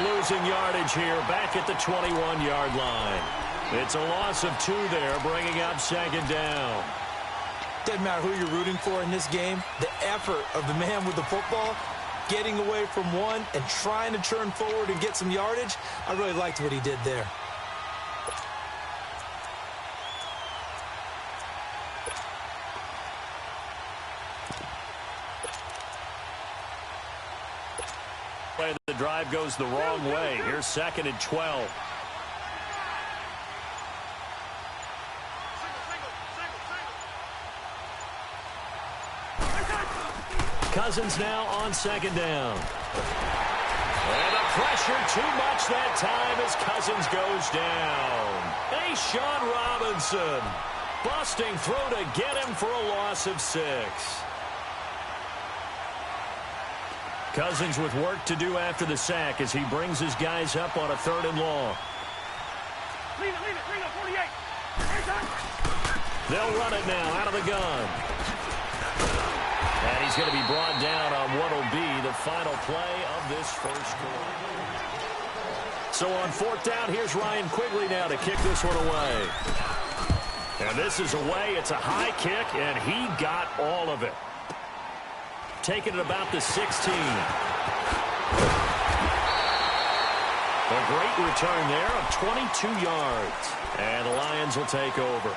losing yardage here back at the 21-yard line. It's a loss of 2 there, bringing up second down. Doesn't matter who you're rooting for in this game. The effort of the man with the football, getting away from one and trying to turn forward and get some yardage, I really liked what he did there. The drive goes the wrong way. Here's 2nd and 12. Cousins now on 2nd down. And the pressure too much that time as Cousins goes down. Hey, Sean Robinson busting through to get him for a loss of 6. Cousins with work to do after the sack as he brings his guys up on a 3rd and long. Leave it, 48. They'll run it now out of the gun. And he's going to be brought down on what will be the final play of this first quarter. So on 4th down, here's Ryan Quigley now to kick this one away. And this is away. It's a high kick, and he got all of it. Taking it about the 16. A great return there of 22 yards. And the Lions will take over.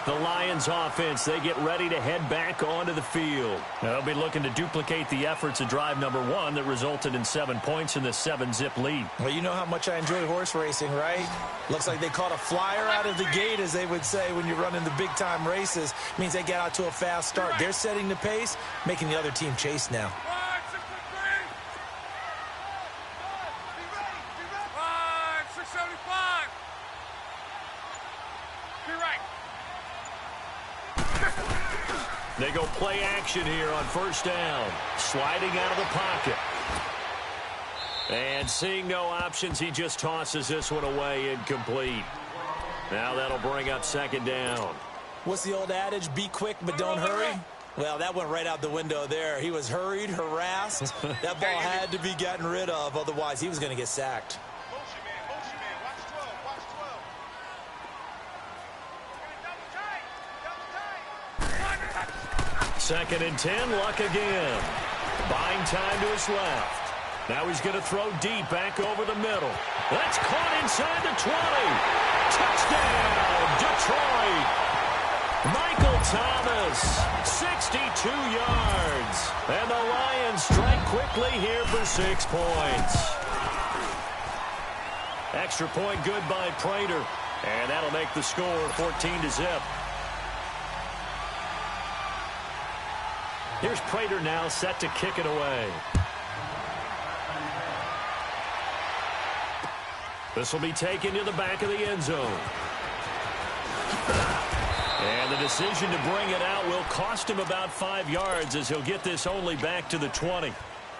The Lions offense, they get ready to head back onto the field. They'll be looking to duplicate the efforts of drive number 1 that resulted in 7 points in the 7-zip lead. Well, you know how much I enjoy horse racing, right? Looks like they caught a flyer out of the gate, as they would say when you're running the big-time races. Means they get out to a fast start. They're setting the pace, making the other team chase now. They go play action here on 1st down. Sliding out of the pocket. And seeing no options, he just tosses this one away incomplete. Now that'll bring up 2nd down. What's the old adage? Be quick, but don't hurry. Well, that went right out the window there. He was hurried, harassed. That ball had to be gotten rid of. Otherwise, he was going to get sacked. 2nd and 10, Luck again. Buying time to his left. Now he's going to throw deep back over the middle. That's caught inside the 20. Touchdown, Detroit. Michael Thomas, 62 yards. And the Lions strike quickly here for 6 points. Extra point good by Prater. And that'll make the score 14-0. Here's Prater now set to kick it away. This will be taken to the back of the end zone. And the decision to bring it out will cost him about 5 yards as he'll get this only back to the 20.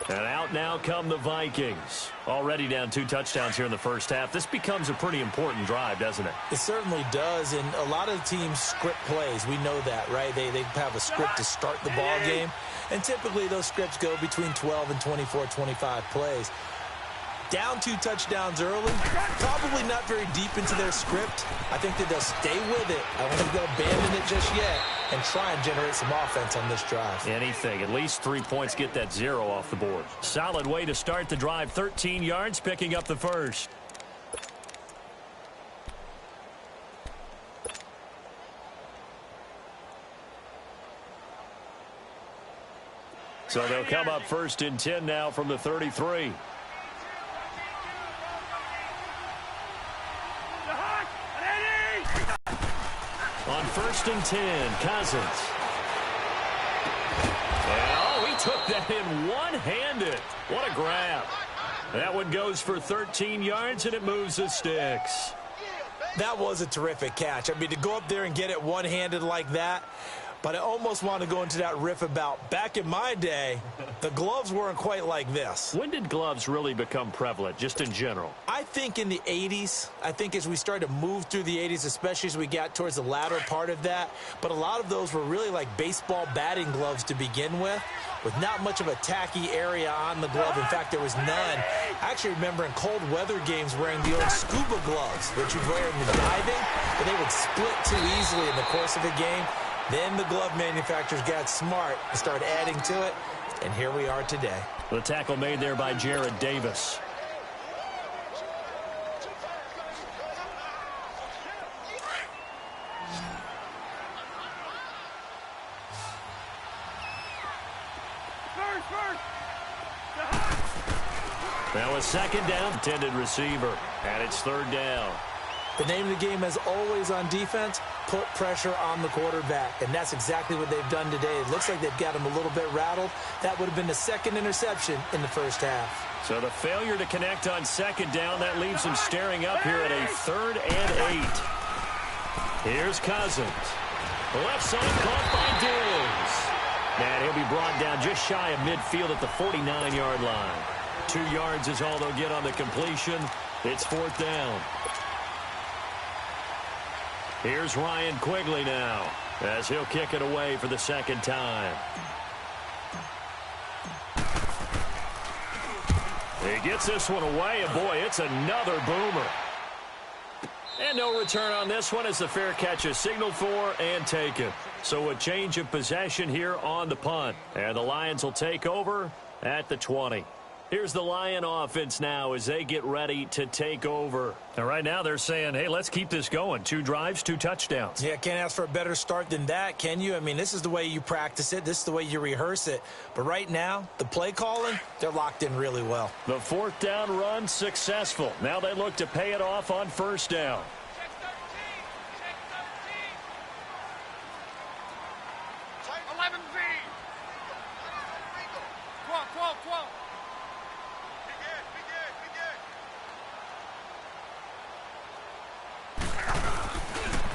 And out now come the Vikings. Already down 2 touchdowns here in the first half. This becomes a pretty important drive, doesn't it? It certainly does, and a lot of teams script plays. We know that, right? They have a script to start the ball game, and typically those scripts go between 12 and 24, 25 plays. Down 2 touchdowns early, probably not very deep into their script. I think that they'll stay with it. I don't think they'll abandon it just yet and try and generate some offense on this drive. Anything. At least 3 points, get that 0 off the board. Solid way to start the drive. 13 yards, picking up the first. So they'll come up 1st and 10 now from the 33. On 1st and 10, Cousins. Oh, he took that in one-handed. What a grab. That one goes for 13 yards, and it moves the sticks. That was a terrific catch. I mean, to go up there and get it one-handed like that, but I almost want to go into that riff about back in my day, the gloves weren't quite like this. When did gloves really become prevalent, just in general? I think in the 80s. I think as we started to move through the 80s, especially as we got towards the latter part of that. But a lot of those were really like baseball batting gloves to begin with not much of a tacky area on the glove. In fact, there was none. I actually remember in cold weather games wearing the old scuba gloves, which you'd wear in the diving, but they would split too easily in the course of a game. Then the glove manufacturers got smart and started adding to it, and here we are today. The tackle made there by Jared Davis. Now a second down, intended receiver, and it's third down. The name of the game, as always on defense, put pressure on the quarterback, and that's exactly what they've done today. It looks like they've got him a little bit rattled. That would have been the second interception in the first half. So the failure to connect on second down, that leaves him staring up here at a 3rd and 8. Here's Cousins. Left side caught by Diggs. And he'll be brought down just shy of midfield at the 49-yard line. 2 yards is all they'll get on the completion. It's 4th down. Here's Ryan Quigley now, as he'll kick it away for the second time. He gets this one away, and boy, it's another boomer. And no return on this one as the fair catch is signaled for and taken. So a change of possession here on the punt. And the Lions will take over at the 20. Here's the Lion offense now as they get ready to take over. And right now they're saying, hey, let's keep this going. 2 drives, 2 touchdowns. Yeah, can't ask for a better start than that, can you? I mean, this is the way you practice it. This is the way you rehearse it. But right now, the play calling, they're locked in really well. The 4th down run successful. Now they look to pay it off on 1st down.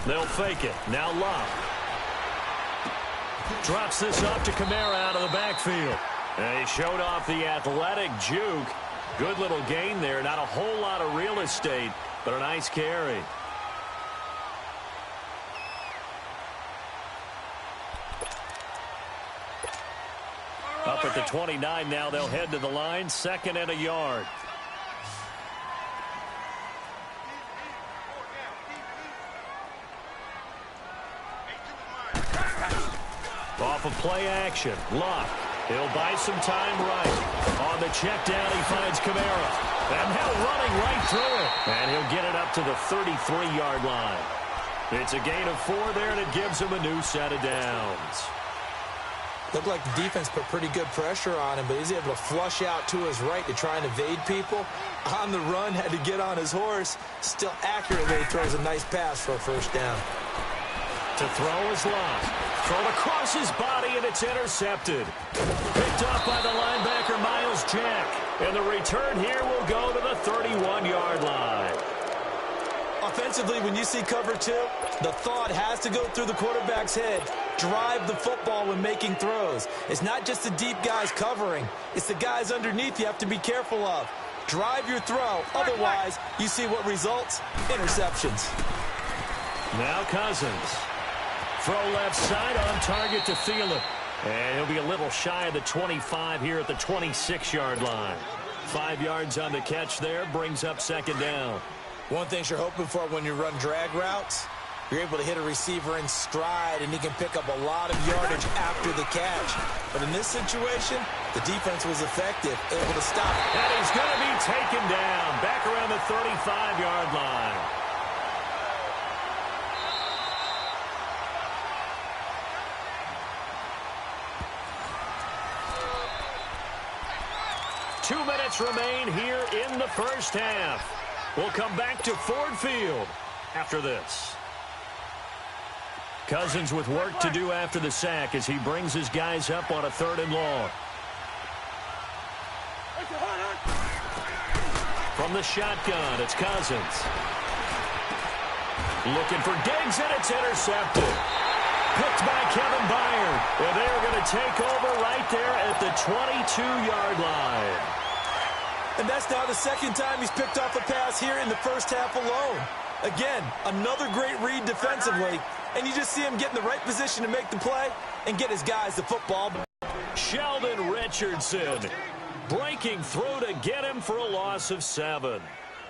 They'll fake it. Now Love. Drops this off to Kamara out of the backfield. And he showed off the athletic juke. Good little gain there. Not a whole lot of real estate, but a nice carry. Up at the 29 now, they'll head to the line. 2nd and a yard. Off of play action. Luck. He'll buy some time right. On the check down, he finds Kamara. And now running right through it. And he'll get it up to the 33-yard line. It's a gain of 4 there, and it gives him a new set of downs. Looked like the defense put pretty good pressure on him, but he's able to flush out to his right to try and evade people. On the run, had to get on his horse. Still accurately throws a nice pass for a 1st down. To throw is Locke. Thrown across his body, and it's intercepted. Picked up by the linebacker, Miles Jack. And the return here will go to the 31-yard line. Offensively, when you see cover 2, the thought has to go through the quarterback's head. Drive the football when making throws. It's not just the deep guys covering. It's the guys underneath you have to be careful of. Drive your throw. Otherwise, you see what results? Interceptions. Now Cousins. Throw left side on target to Thielen. And he'll be a little shy of the 25 here at the 26-yard line. 5 yards on the catch there, brings up 2nd down. One thing you're hoping for when you run drag routes, you're able to hit a receiver in stride, and he can pick up a lot of yardage after the catch. But in this situation, the defense was effective, able to stop. And he's going to be taken down back around the 35-yard line. Two minutes remain here in the first half. We'll come back to Ford Field after this. Cousins with work to do after the sack as he brings his guys up on a 3rd and long. From the shotgun, it's Cousins. Looking for Diggs, and it's intercepted. Picked by Kevin Byard. And they're going to take over right there at the 22-yard line. And that's now the 2nd time he's picked off a pass here in the first half alone. Again, another great read defensively. And you just see him get in the right position to make the play and get his guys the football. Sheldon Richardson Breaking through to get him for a loss of 7.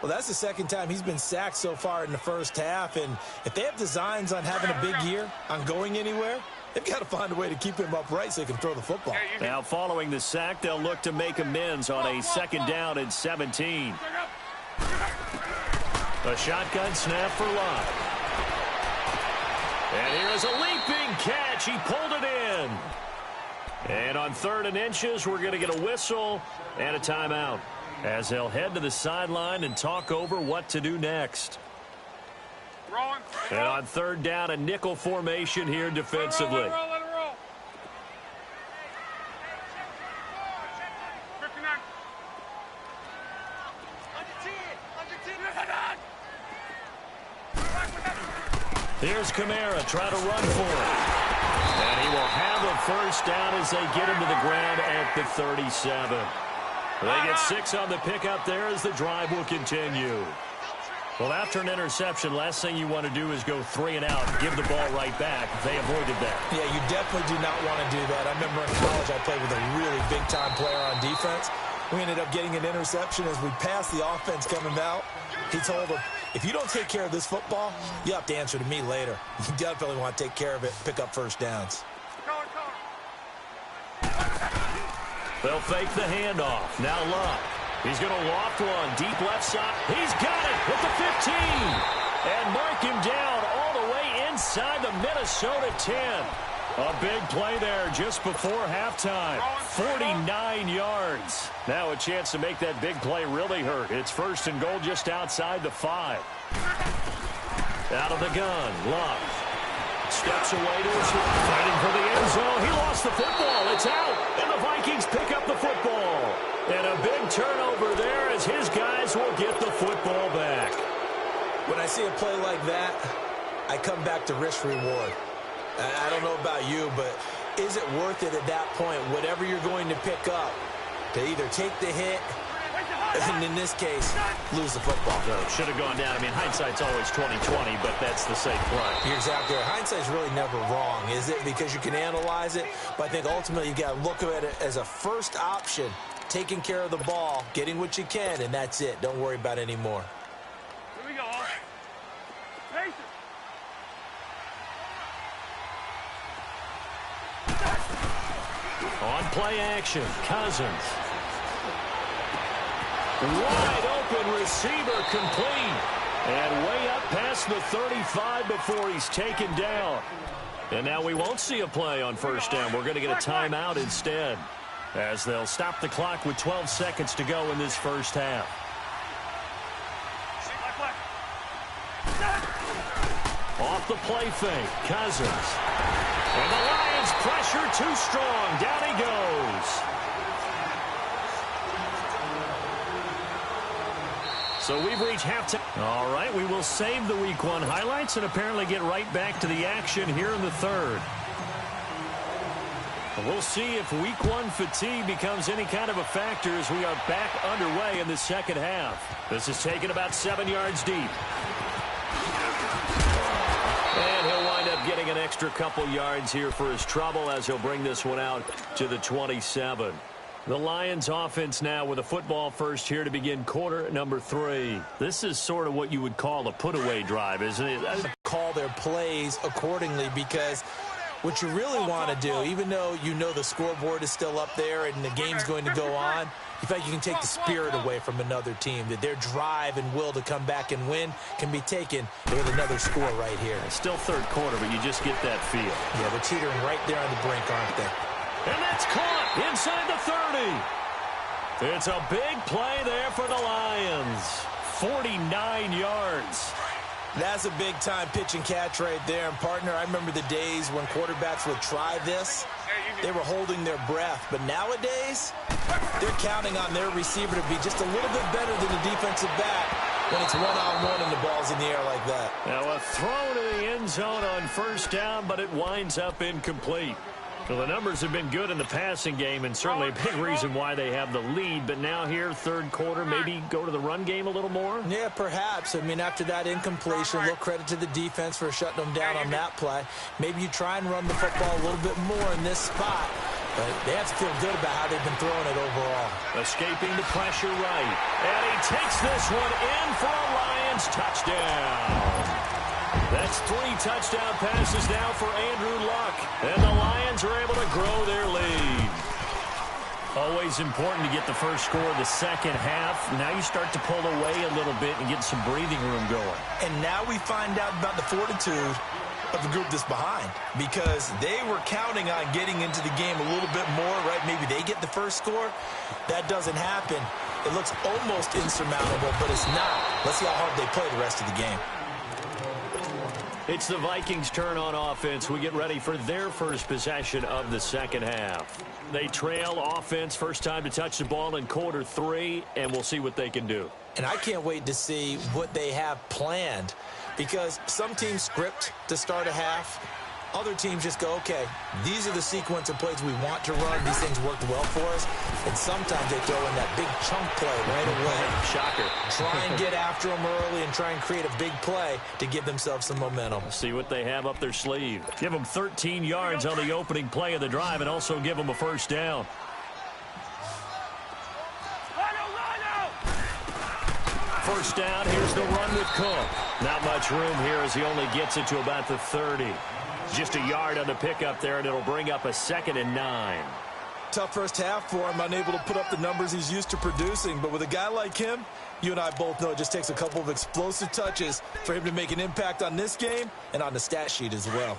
Well, that's the second time he's been sacked so far in the first half, and if they have designs on having a big year, on going anywhere, they've got to find a way to keep him upright so he can throw the football. Now, following the sack, they'll look to make amends on a 2nd down and 17. A shotgun snap for Lott. And here's a leaping catch. He pulled it in. And on 3rd and inches, we're going to get a whistle and a timeout, as they'll head to the sideline and talk over what to do next. And on 3rd down, a nickel formation here defensively. Let it roll. Here's Kamara trying to run for it. And he will have a 1st down as they get him to the ground at the 37. They get 6 on the pickup there as the drive will continue. Well, after an interception, last thing you want to do is go 3 and out and give the ball right back. They avoided that. Yeah, you definitely do not want to do that. I remember in college I played with a really big-time player on defense. We ended up getting an interception as we passed the offense coming out. He told him, if you don't take care of this football, you have to answer to me later. You definitely want to take care of it, pick up 1st downs. They'll fake the handoff. Now Lott. He's going to loft one. Deep left side. He's got it with the 15. And mark him down all the way inside the Minnesota 10. A big play there just before halftime. 49 yards. Now a chance to make that big play really hurt. It's 1st and goal just outside the 5. Out of the gun. Lott steps away to his right. Fighting for the end zone. He lost the football. It's out. And the Vikings pick up the football. And a big turnover there as his guys will get the football back. When I see a play like that, I come back to risk reward. I don't know about you, but is it worth it at that point, whatever you're going to pick up, to either take the hit, and in this case, lose the football? Should have gone down. I mean, hindsight's always 20/20, but that's the safe play. You're exactly right. Hindsight's really never wrong, is it? Because you can analyze it, but I think ultimately you got to look at it as a first option, taking care of the ball, getting what you can, and that's it. Don't worry about it anymore. Here we go. Pace it. On play action, Cousins. Wide open receiver complete. And way up past the 35 before he's taken down. And now we won't see a play on 1st down. We're going to get a timeout instead, as they'll stop the clock with 12 seconds to go in this 1st half. Off the play fake, Cousins. And the Lions pressure too strong. Down he goes. So we've reached halftime. All right, we will save the Week 1 highlights and apparently get right back to the action here in the 3rd. We'll see if Week 1 fatigue becomes any kind of a factor as we are back underway in the 2nd half. This is taken about 7 yards deep. And he'll wind up getting an extra couple yards here for his trouble as he'll bring this one out to the 27. The Lions offense now with a football first here to begin quarter number 3. This is sort of what you would call a put-away drive, isn't it? Call their plays accordingly, because what you really want to do, even though you know the scoreboard is still up there and the game's going to go on, in fact, you can take the spirit away from another team, that their drive and will to come back and win can be taken with another score right here. It's still 3rd quarter, but you just get that feel. Yeah, they're teetering right there on the brink, aren't they? And that's caught inside the 30. It's a big play there for the Lions. 49 yards. That's a big-time pitch and catch right there. And, partner, I remember the days when quarterbacks would try this. They were holding their breath. But nowadays, they're counting on their receiver to be just a little bit better than the defensive back when it's one-on-one and the ball's in the air like that. Now a throw to the end zone on 1st down, but it winds up incomplete. Well, the numbers have been good in the passing game, and certainly a big reason why they have the lead. But now here, 3rd quarter, maybe go to the run game a little more? Yeah, perhaps. I mean, after that incompletion, a little credit to the defense for shutting them down on that play. Maybe you try and run the football a little bit more in this spot But they have to feel good about how they've been throwing it overall. Escaping the pressure right. And he takes this one in for a Lions touchdown. That's 3 touchdown passes now for Andrew Luck. And the Lions are able to grow their lead. Always important to get the first score of the second half. Now you start to pull away a little bit and get some breathing room going. And now we find out about the fortitude of the group that's behind, because they were counting on getting into the game a little bit more, right? Maybe they get the first score. That doesn't happen. It looks almost insurmountable, but it's not. Let's see how hard they play the rest of the game. It's the Vikings' turn on offense. We get ready for their first possession of the second half. They trail offense, first time to touch the ball in quarter 3, and we'll see what they can do. And I can't wait to see what they have planned, because some teams script to start a half. Other teams just go, okay, these are the sequence of plays we want to run. These things worked well for us. And sometimes they throw in that big chunk play right away. Shocker. Try and get after them early and try and create a big play to give themselves some momentum. See what they have up their sleeve. Give them 13 yards on the opening play of the drive and also give them a first down. First down, here's the run with Cook. Not much room here as he only gets it to about the 30. Just a yard on the pickup there, and it'll bring up a 2nd and 9. Tough first half for him, unable to put up the numbers he's used to producing. But with a guy like him, you and I both know it just takes a couple of explosive touches for him to make an impact on this game and on the stat sheet as well.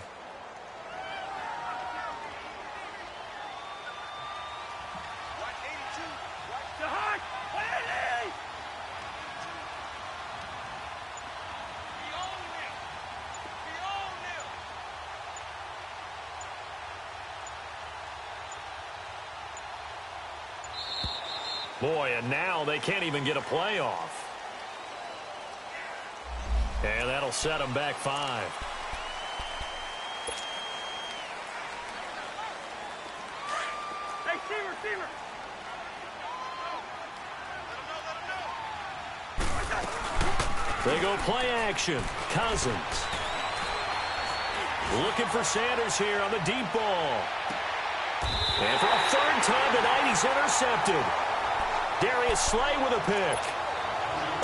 Boy, and now they can't even get a play off. And that'll set them back 5. Hey, receiver. They go play action. Cousins. Looking for Sanders here on the deep ball. And for a 3rd time tonight, he's intercepted. Darius Slay with a pick.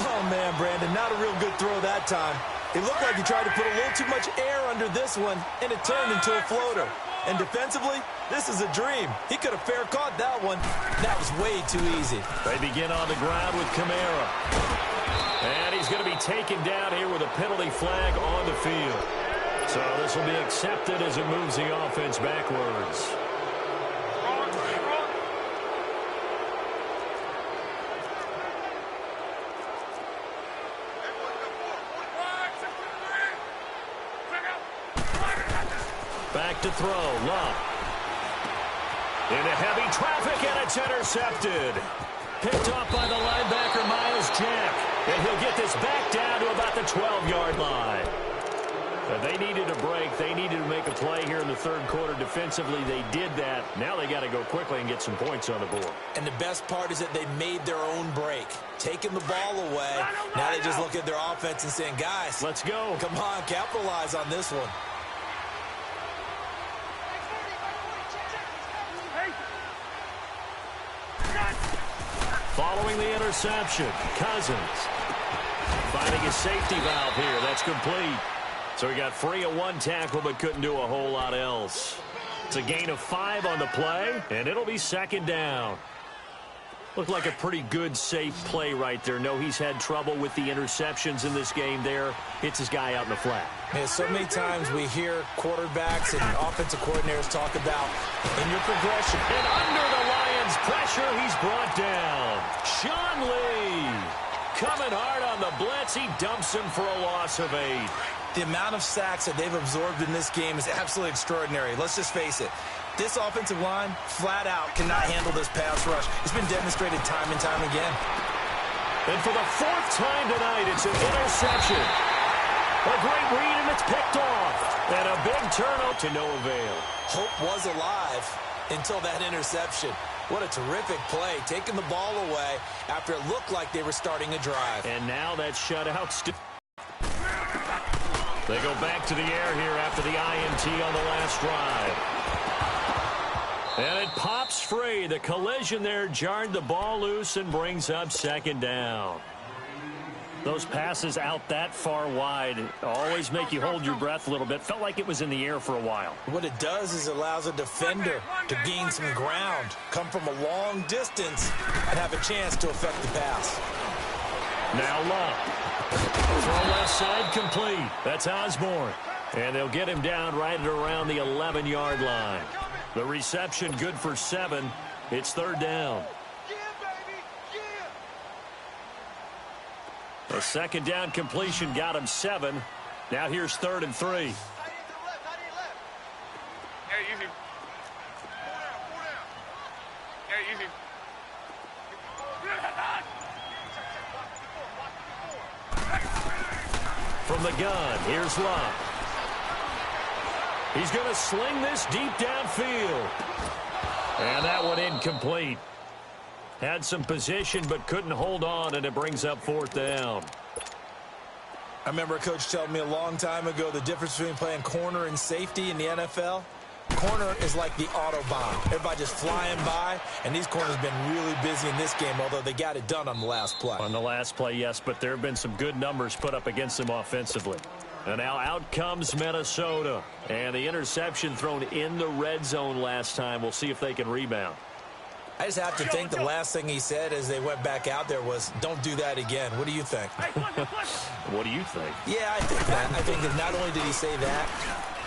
Oh, man, Brandon, not a real good throw that time. It looked like he tried to put a little too much air under this one, and it turned into a floater. And defensively, this is a dream. He could have fair caught that one. That was way too easy. They begin on the ground with Kamara. And he's going to be taken down here with a penalty flag on the field. So this will be accepted as it moves the offense backwards. Back to throw, Luck. Into heavy traffic, and it's intercepted. Picked off by the linebacker, Miles Jack. And he'll get this back down to about the 12-yard line. But they needed a break. They needed to make a play here in the 3rd quarter. Defensively, they did that. Now they got to go quickly and get some points on the board. And the best part is that they made their own break. Taking the ball away. Now they just look at their offense and saying, guys, let's go. Come on, capitalize on this one. Following the interception, Cousins finding his safety valve here. That's complete. So he got free of 1 tackle but couldn't do a whole lot else. It's a gain of 5 on the play, and it'll be 2nd down. Looked like a pretty good, safe play right there. No, he's had trouble with the interceptions in this game there. Hits his guy out in the flat. Man, so many times we hear quarterbacks and offensive coordinators talk about in your progression. And under the Lions' pressure, he's brought down. Sean Lee coming hard on the blitz. He dumps him for a loss of 8. The amount of sacks that they've absorbed in this game is absolutely extraordinary. Let's just face it. This offensive line, flat out, cannot handle this pass rush. It's been demonstrated time and time again. And for the 4th time tonight, it's an interception. A great read, and it's picked off. And a big turnover to no avail. Hope was alive until that interception. What a terrific play, taking the ball away after it looked like they were starting a drive. And now that shutout. They go back to the air here after the INT on the last drive. And it pops free. The collision there jarred the ball loose and brings up second down. Those passes out that far wide always make you hold your breath a little bit. Felt like it was in the air for a while. What it does is it allows a defender to gain some ground, come from a long distance, and have a chance to affect the pass. Now Love. Throw left side complete. That's Osborne. And they'll get him down right at around the 11-yard line. The reception good for 7. It's third down. A second down completion got him 7. Now here's 3rd and 3. Hey, easy. Hey, easy. From the gun, here's Love. He's going to sling this deep downfield. And that one incomplete. Had some position but couldn't hold on, and it brings up 4th down. I remember a coach telling me a long time ago the difference between playing corner and safety in the NFL. Corner is like the Autobahn. Everybody just flying by, and these corners have been really busy in this game, although they got it done on the last play. On the last play, yes, but there have been some good numbers put up against them offensively. And now out comes Minnesota. And the interception thrown in the red zone last time. We'll see if they can rebound. I just have to think the last thing he said as they went back out there was, don't do that again. What do you think? What do you think? Yeah, I think that. I think that not only did he say that,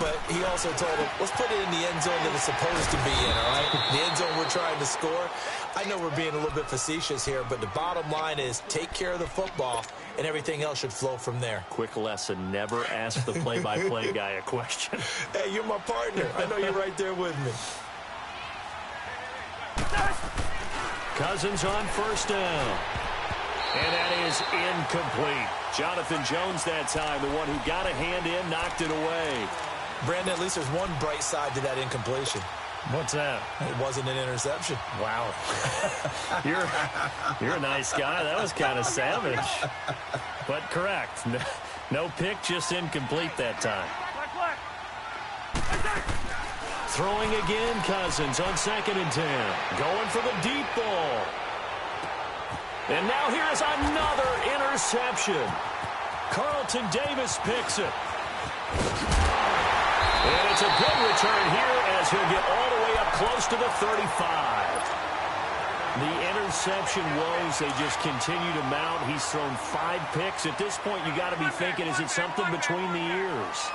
but he also told him, let's put it in the end zone that it's supposed to be in, all right? The end zone we're trying to score. I know we're being a little bit facetious here, but the bottom line is take care of the football, and everything else should flow from there. Quick lesson, never ask the play-by-play guy a question. Hey, you're my partner. I know you're right there with me. Cousins on 1st down. And that is incomplete. Jonathan Jones that time, the one who got a hand in, knocked it away. Brandon, at least there's one bright side to that incompletion. What's that? It wasn't an interception. Wow. You're a nice guy. That was kind of savage. But correct. No pick, just incomplete that time. Throwing again, Cousins on 2nd and 10. Going for the deep ball. And now here's another interception. Carlton Davis picks it. And it's a good return here as he'll get all the way up close to the 35. The interception woes, they just continue to mount. He's thrown 5 picks. At this point, you got to be thinking, is it something between the ears?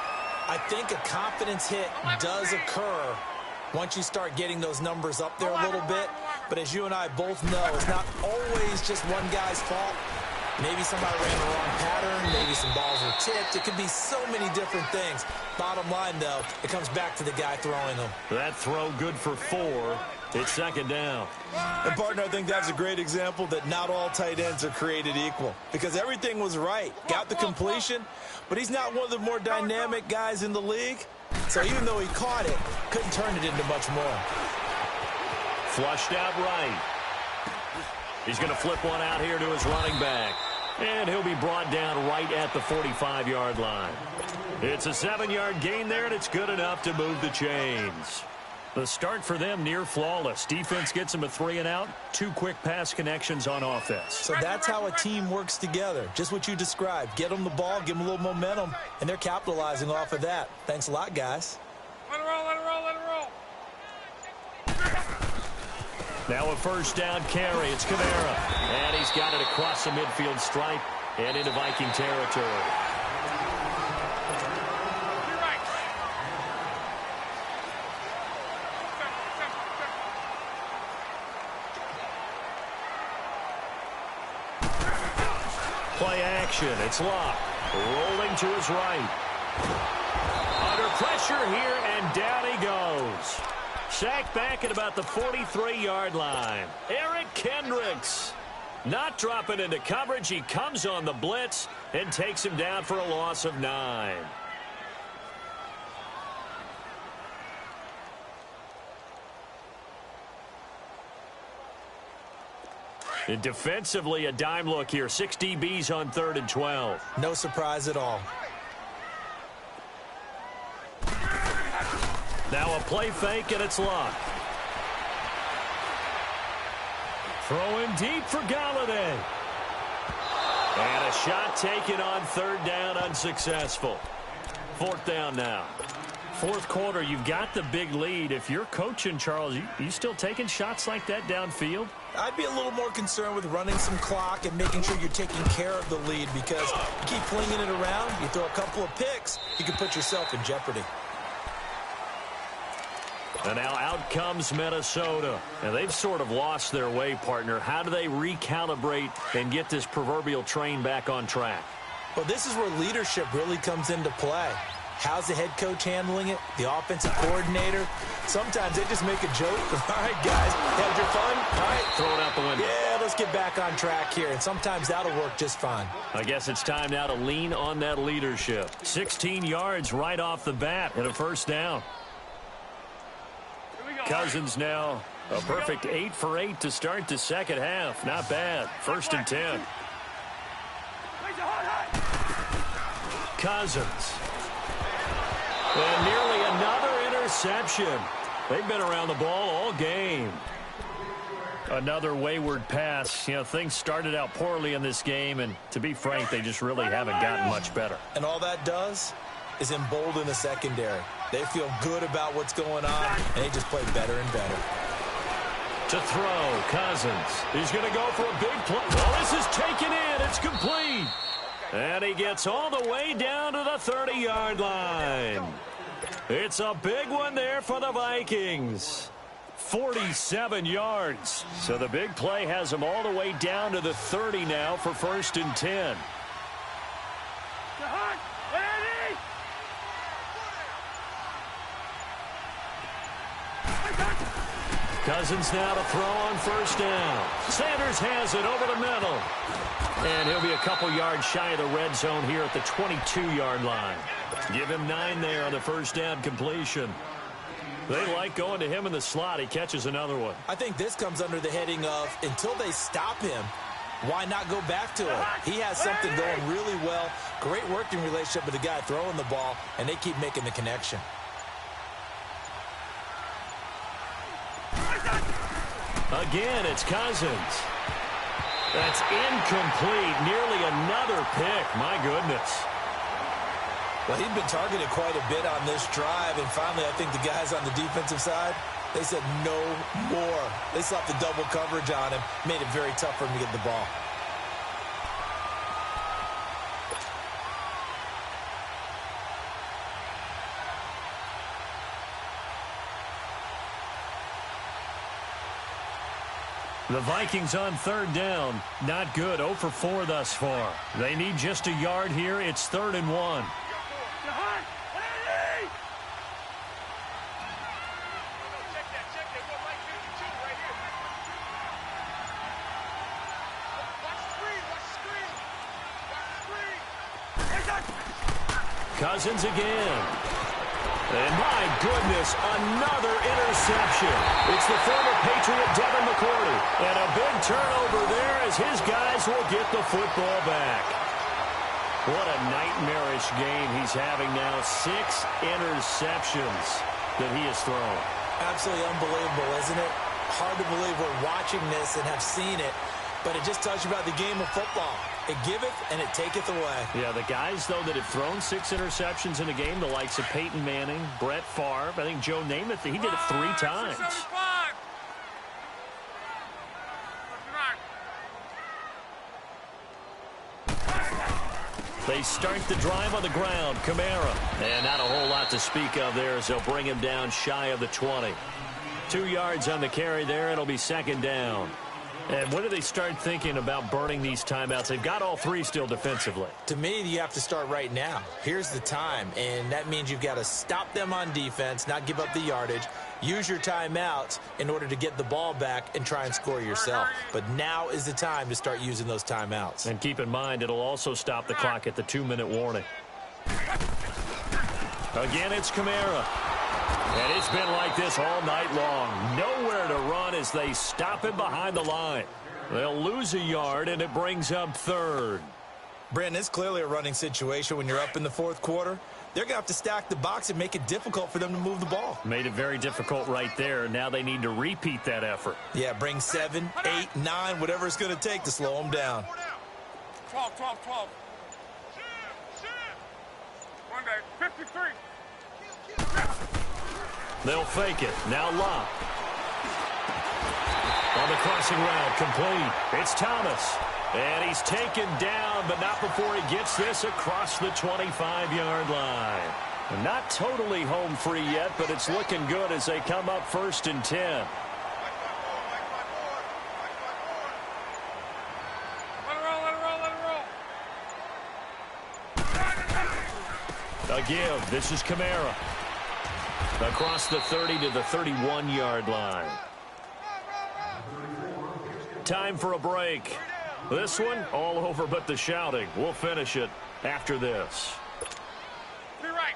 I think a confidence hit does occur once you start getting those numbers up there a little bit. But as you and I both know, it's not always just one guy's fault. Maybe somebody ran the wrong pattern. Maybe some balls were tipped. It could be so many different things. Bottom line, though, it comes back to the guy throwing them. That throw good for 4. It's 2nd down. And, partner, I think that's a great example that not all tight ends are created equal. Because everything was right. Got the completion, but he's not one of the more dynamic guys in the league. So even though he caught it, couldn't turn it into much more. Flushed out right. He's going to flip one out here to his running back. And he'll be brought down right at the 45-yard line. It's a 7-yard gain there, and it's good enough to move the chains. The start for them near flawless. Defense gets them a 3-and-out. 2 quick pass connections on offense. So that's how a team works together. Just what you described. Get them the ball, give them a little momentum, and they're capitalizing off of that. Thanks a lot, guys. Let it roll, let it roll, let it roll. Now a 1st down carry. It's Kamara. And he's got it across the midfield stripe and into Viking territory. Play action. It's Locke. Rolling to his right. Under pressure here, and down he goes. Sacked back at about the 43-yard line. Eric Kendricks not dropping into coverage. He comes on the blitz and takes him down for a loss of 9. And defensively, a dime look here. 6 DBs on 3rd and 12. No surprise at all. Now a play fake, and it's Locke. Throwing deep for Galladay. And a shot taken on third down, unsuccessful. Fourth down now. Fourth quarter, you've got the big lead. If you're coaching, Charles, you still taking shots like that downfield? I'd be a little more concerned with running some clock and making sure you're taking care of the lead, because you keep flinging it around, you throw a couple of picks, you can put yourself in jeopardy. And now out comes Minnesota. And they've sort of lost their way, partner. How do they recalibrate and get this proverbial train back on track? Well, this is where leadership really comes into play. How's the head coach handling it? The offensive coordinator? Sometimes they just make a joke. All right, guys, had your fun? All right. Throw it out the window. Yeah, let's get back on track here. And sometimes that'll work just fine. I guess it's time now to lean on that leadership. 16 yards right off the bat and a first down. Cousins now a perfect 8 for 8 to start the second half. Not bad. First and 10. Cousins. And nearly another interception. They've been around the ball all game. Another wayward pass. You know, things started out poorly in this game, and to be frank, they just really haven't gotten much better. And all that does is embolden the secondary. They feel good about what's going on, and they just play better and better. To throw, Cousins. He's going to go for a big play. Well, this is taken in. It's complete. And he gets all the way down to the 30-yard line. It's a big one there for the Vikings. 47 yards. So the big play has him all the way down to the 30 now for first and 10. Cousins now to throw on first down. Sanders has it over the middle. And he'll be a couple yards shy of the red zone here at the 22-yard line. Give him 9 there on the first down completion. They like going to him in the slot. He catches another one. I think this comes under the heading of, until they stop him, why not go back to it? He has something going really well. Great working relationship with the guy throwing the ball, and they keep making the connection. Again, it's Cousins. That's incomplete. Nearly another pick. My goodness. Well, he'd been targeted quite a bit on this drive, and finally I think the guys on the defensive side, they said no more. They slapped the double coverage on him, made it very tough for him to get the ball. The Vikings on third down. Not good. 0 for 4 thus far. They need just a yard here. It's 3rd and 1. Cousins again. And my goodness, another interception. It's the former Patriot Devin McCourty. And a big turnover there as his guys will get the football back. What a nightmarish game he's having now. 6 interceptions that he has thrown. Absolutely unbelievable, isn't it? Hard to believe we're watching this and have seen it. But it just tells you about the game of football. It giveth and it taketh away. Yeah, the guys, though, that have thrown 6 interceptions in a game, the likes of Peyton Manning, Brett Favre, I think Joe Namath, he did it 3 times. They start the drive on the ground. Kamara. And not a whole lot to speak of there as they'll bring him down shy of the 20. 2 yards on the carry there. It'll be second down. And when do they start thinking about burning these timeouts? They've got all 3 still defensively. To me, you have to start right now. Here's the time, and that means you've got to stop them on defense, not give up the yardage, use your timeouts in order to get the ball back and try and score yourself. But now is the time to start using those timeouts. And keep in mind, it'll also stop the clock at the 2-minute warning. Again, it's Kamara. And it's been like this all night long. Nowhere to run as they stop him behind the line. They'll lose a yard, and it brings up 3rd. Brandon, it's clearly a running situation when you're up in the fourth quarter. They're going to have to stack the box and make it difficult for them to move the ball. Made it very difficult right there. Now they need to repeat that effort. Yeah, bring 7, 8, 9, whatever it's going to take to slow them down. 12. 1 day, 53. They'll fake it. Now Locke. On the crossing route, complete. It's Thomas. And he's taken down, but not before he gets this across the 25-yard line. Not totally home free yet, but it's looking good as they come up 1st and 10. Let it roll. A give. This is Kamara. Across the 30 to the 31-yard line. Time for a break. This one, all over but the shouting. We'll finish it after this. Be right.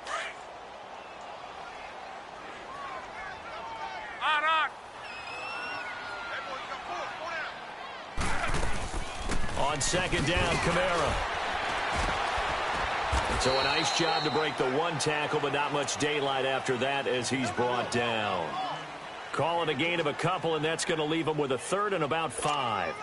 On. On 2nd down, Kamara. So a nice job to break the 1 tackle, but not much daylight after that as he's brought down. Call it a gain of a couple, and that's going to leave him with a 3rd and about 5.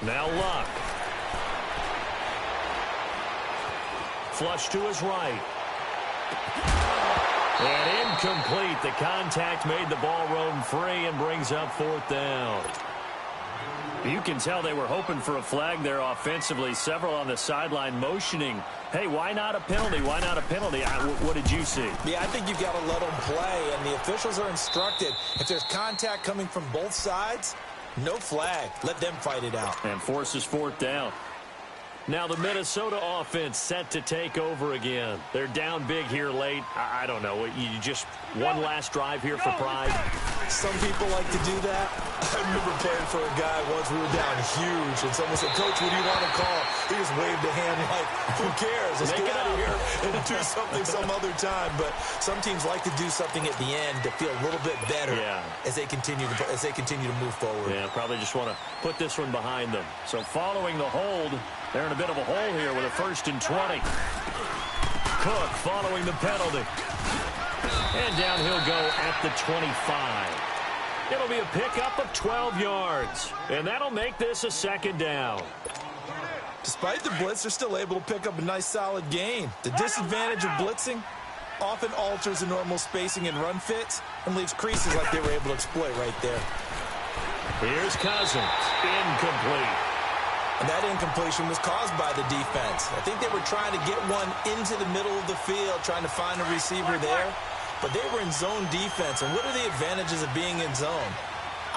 Now Luck. Flush to his right. And incomplete. The contact made the ball roam free and brings up 4th down. You can tell they were hoping for a flag there offensively. Several on the sideline motioning, hey, why not a penalty? Why not a penalty? What did you see? Yeah, I think you've got to let them play, and the officials are instructed. If there's contact coming from both sides, no flag. Let them fight it out. And forces 4th down. Now the Minnesota offense set to take over again. They're down big here late. I don't know. You just one last drive here for pride. Some people like to do that. I remember playing for a guy once. We were down huge, and someone said, "Coach, what do you want to call?" He just waved a hand like, "Who cares? Let's get out of here and do something some other time." But some teams like to do something at the end to feel a little bit better as they continue to move forward. Yeah, probably just want to put this one behind them. So following the hold, they're in a bit of a hole here with a 1st and 20. Cook following the penalty. And down he'll go at the 25. It'll be a pickup of 12 yards. And that'll make this a 2nd down. Despite the blitz, they're still able to pick up a nice solid gain. The disadvantage of blitzing often alters the normal spacing and run fits and leaves creases like they were able to exploit right there. Here's Cousins. Incomplete. And that incompletion was caused by the defense. I think they were trying to get one into the middle of the field, trying to find a receiver there. But they were in zone defense. And what are the advantages of being in zone?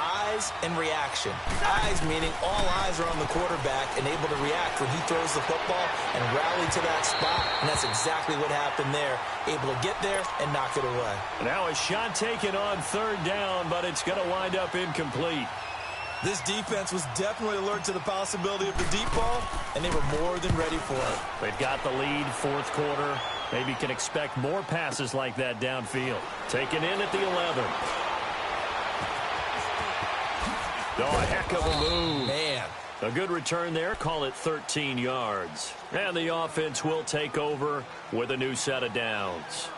Eyes and reaction. Eyes meaning all eyes are on the quarterback and able to react when he throws the football and rally to that spot. And that's exactly what happened there. Able to get there and knock it away. Now a shot taken on 3rd down, but it's going to wind up incomplete. This defense was definitely alert to the possibility of the deep ball, and they were more than ready for it. They've got the lead, 4th quarter. Maybe can expect more passes like that downfield. Taken in at the 11. Oh, a heck of a move. Man. A good return there. Call it 13 yards. And the offense will take over with a new set of downs.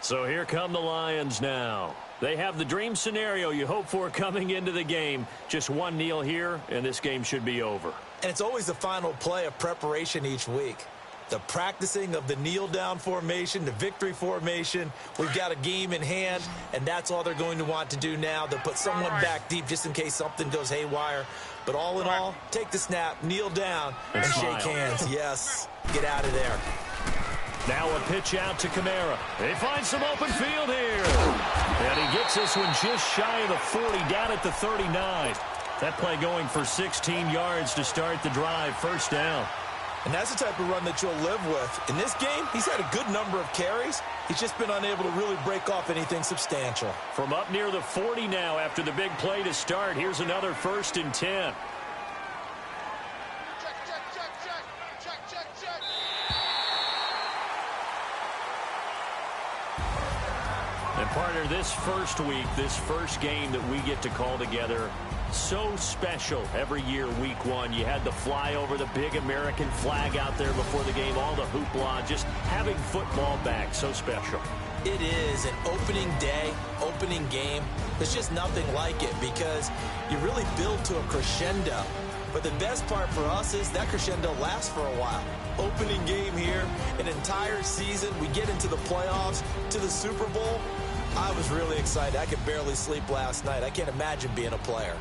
So here come the Lions now. They have the dream scenario you hope for coming into the game. Just one kneel here, and this game should be over. And it's always the final play of preparation each week. The practicing of the kneel-down formation, the victory formation. We've got a game in hand, and that's all they're going to want to do now. They'll put someone back deep just in case something goes haywire. But all in all, take the snap, kneel down, and shake hands. Yes, get out of there. Now a pitch out to Kamara. They find some open field here. And he gets this one just shy of the 40, down at the 39. That play going for 16 yards to start the drive. 1st down. And that's the type of run that you'll live with. In this game, he's had a good number of carries. He's just been unable to really break off anything substantial. From up near the 40 now after the big play to start, here's another 1st and 10. And partner, this first week, this first game that we get to call together, so special every year, week 1. You had the flyover, the big American flag out there before the game, all the hoopla, just having football back, so special. It is an opening day, opening game. There's just nothing like it because you really build to a crescendo. But the best part for us is that crescendo lasts for a while. Opening game here, an entire season, we get into the playoffs, to the Super Bowl. I was really excited. I could barely sleep last night. I can't imagine being a player.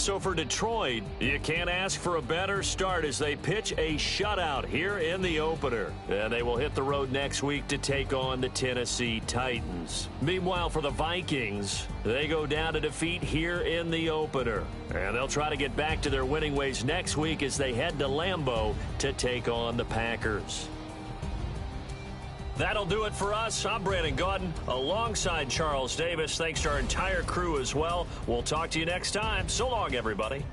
So for Detroit, you can't ask for a better start as they pitch a shutout here in the opener. And they will hit the road next week to take on the Tennessee Titans. Meanwhile, for the Vikings, they go down to defeat here in the opener. And they'll try to get back to their winning ways next week as they head to Lambeau to take on the Packers. That'll do it for us. I'm Brandon Gaudin alongside Charles Davis. Thanks to our entire crew as well. We'll talk to you next time. So long, everybody.